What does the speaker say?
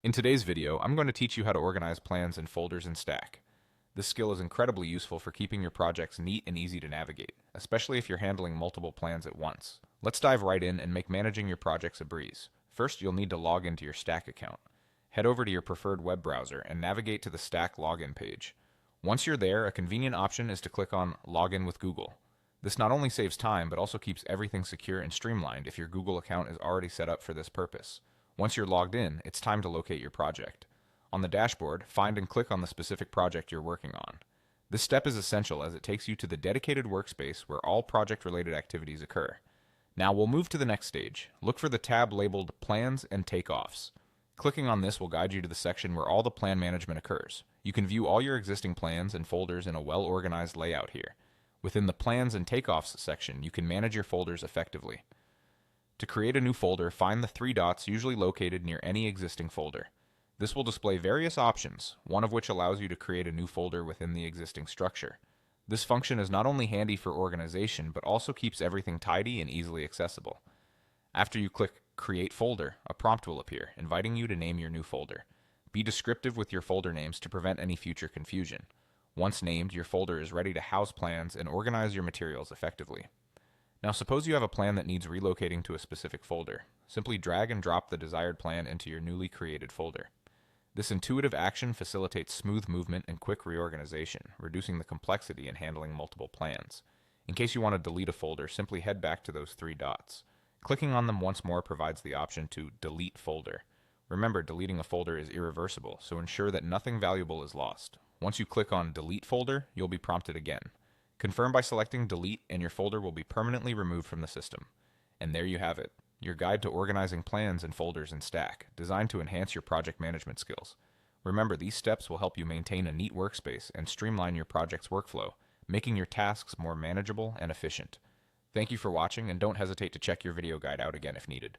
In today's video, I'm going to teach you how to organize plans and folders in Stack. This skill is incredibly useful for keeping your projects neat and easy to navigate, especially if you're handling multiple plans at once. Let's dive right in and make managing your projects a breeze. First, you'll need to log into your Stack account. Head over to your preferred web browser and navigate to the Stack login page. Once you're there, a convenient option is to click on Login with Google. This not only saves time, but also keeps everything secure and streamlined if your Google account is already set up for this purpose. Once you're logged in, it's time to locate your project. On the dashboard, find and click on the specific project you're working on. This step is essential as it takes you to the dedicated workspace where all project-related activities occur. Now we'll move to the next stage. Look for the tab labeled Plans and Takeoffs. Clicking on this will guide you to the section where all the plan management occurs. You can view all your existing plans and folders in a well-organized layout here. Within the Plans and Takeoffs section, you can manage your folders effectively. To create a new folder, find the three dots usually located near any existing folder. This will display various options, one of which allows you to create a new folder within the existing structure. This function is not only handy for organization, but also keeps everything tidy and easily accessible. After you click Create Folder, a prompt will appear, inviting you to name your new folder. Be descriptive with your folder names to prevent any future confusion. Once named, your folder is ready to house plans and organize your materials effectively. Now suppose you have a plan that needs relocating to a specific folder. Simply drag and drop the desired plan into your newly created folder. This intuitive action facilitates smooth movement and quick reorganization, reducing the complexity in handling multiple plans. In case you want to delete a folder, simply head back to those three dots. Clicking on them once more provides the option to delete folder. Remember, deleting a folder is irreversible, so ensure that nothing valuable is lost. Once you click on Delete Folder, you'll be prompted again. Confirm by selecting Delete and your folder will be permanently removed from the system. And there you have it, your guide to organizing plans and folders in Stack, designed to enhance your project management skills. Remember, these steps will help you maintain a neat workspace and streamline your project's workflow, making your tasks more manageable and efficient. Thank you for watching, and don't hesitate to check your video guide out again if needed.